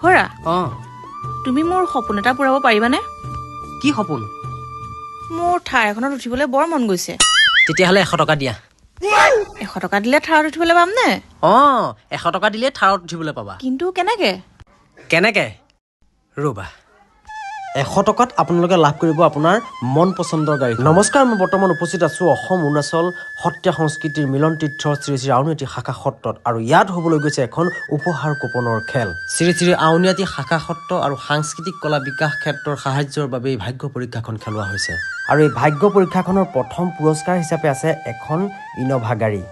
খুৰা অঁ তুমি মোৰ সপোন এটা পূৰাব পাৰিবানে কি সপোন মোৰ থাৰ এখনত উঠিবলৈ বৰ মন গৈছে তেতিয়াহ'লে 100 টকা দিয়া 100 টকা দিলে থাৰত উঠিবলৈ পামনে অঁ 100 টকা দিলে থাৰত উঠিবলৈ পাবা কিন্তু কেনেকে ৰ'বা 100 টকাত আপোনালোকে লাভ কৰিব আপোনাৰ মন পচন্দৰ গাড়ী নমস্কাৰ মই বৰ্তমান উপস্থিত আছোঁ অসম অৰুণাচল সত্ৰীয়া সংস্কৃতিৰ মিলন তীৰ্থ শ্ৰী শ্ৰী আউনীআটী শাখা সত্ৰত আৰু ইয়াত হ'বলৈ গৈছে এখন উপহাৰ কুপনৰ খেল শ্ৰী শ্ৰী আউনীআটী শাখা সত্ৰ আৰু সাংস্কৃতিক কলা বিকাশ ক্ষেত্ৰৰ সাহায্যৰ বাবে এই ভাগ্য পৰীক্ষাখন খেলোৱা হৈছে আৰু এই ভাগ্য পৰীক্ষাখনৰ প্ৰথম পুৰস্কাৰ হিচাপে আছে এখন ইন'ভা গাড়ী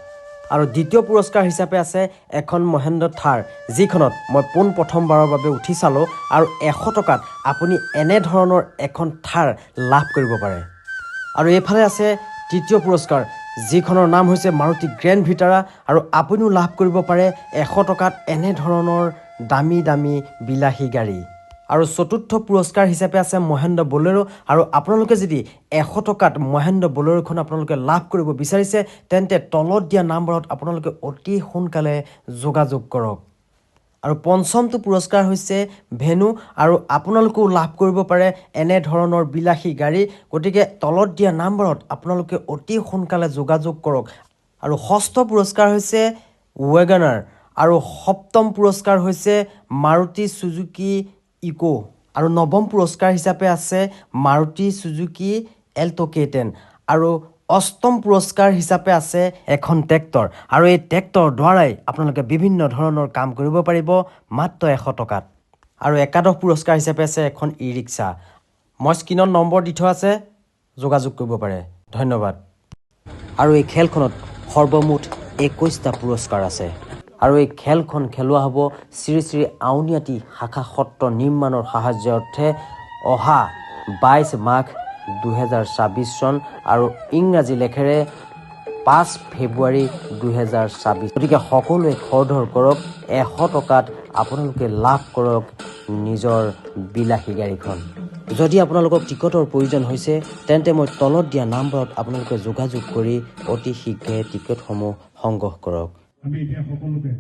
আৰু দ্বিতীয় পুৰস্কাৰ হিচাপে আছে এখন মহেন্দ্ৰ থাৰ যিখনত মই প্ৰথমবাৰৰ বাবে উঠি চালোঁ আৰু 100 টকাত আপুনি এনেধৰণৰ এখন থাৰ লাভ কৰিব পাৰে আৰু এইফালে আছে তৃতীয় পুৰস্কাৰ যিখনৰ নাম হৈছে মাৰুতি গ্ৰেণ্ড ভিটাৰা আৰু আপুনিও লাভ কৰিব পাৰে 100 টকাত এনেধৰণৰ দামী দামী বিলাসী গাড়ী আৰু চতুৰ্থ পুৰস্কাৰ হিচাপে আছে মহেন্দ্ৰ বলেৰো আৰু আপোনালোকে যদি 100 টকাত মহেন্দ্ৰ বলেৰোখন আপোনালোকে লাভ কৰিব বিচাৰিছে তেন্তে তলত দিয়া নাম্বাৰত আপোনালোকে অতি সোনকালে যোগাযোগ কৰক আৰু পঞ্চমটো পুৰস্কাৰ হৈছে ভেনু আৰু আপোনালোকেও লাভ কৰিব পাৰে এনেধৰণৰ বিলাসী গাড়ী গতিকে তলত দিয়া নাম্বাৰত আপোনালোকে অতি সোনকালে যোগাযোগ কৰক আৰু ষষ্ঠ পুৰস্কাৰ হৈছে ৱেগনাৰ আৰু সপ্তম পুৰস্কাৰ হৈছে মাৰুতি সুজুকি ইকো আৰু নৱম পুৰস্কাৰ হিচাপে আছে মাৰুতি সুজুকি এল্টো K10 আৰু অষ্টম পুৰস্কাৰ হিচাপে আছে এখন ট্ৰেক্টৰ আৰু এই ট্ৰেক্টৰ দ্বাৰাই আপোনালোকে বিভিন্ন ধৰণৰ কাম কৰিব পাৰিব মাত্ৰ 100 টকাত আৰু একাদশ পুৰস্কাৰ হিচাপে আছে এখন ই ৰিক্সা মই স্ক্ৰীনত নম্বৰ দি থোৱা আছে যোগাযোগ কৰিব পাৰে ধন্যবাদ আৰু এই খেলখনত সৰ্বমুঠ 21টা পুৰস্কাৰ আছে আৰু এই খেলখন খেলোৱা হ'ব শ্ৰী শ্ৰী আউনীআটী শাখা সত্ৰ নিৰ্মাণৰ সাহায্যাৰ্থে অহা 22 মাঘ 2024 চন আৰু ইংৰাজী লেখেৰে 5 ফেব্ৰুৱাৰী 2024 গতিকে সকলোৱে খৰধৰ কৰক 100 টকাত আপোনালোকে লাভ কৰক নিজৰ বিলাসী গাড়ীখন যদি আপোনালোকক টিকটৰ প্ৰয়োজন হৈছে তেন্তে মই তলত দিয়া নাম্বাৰত আপোনালোকে যোগাযোগ কৰি অতি শীঘ্ৰে টিকটসমূহ সংগ্ৰহ কৰক আমি এতিয়া সকলোকে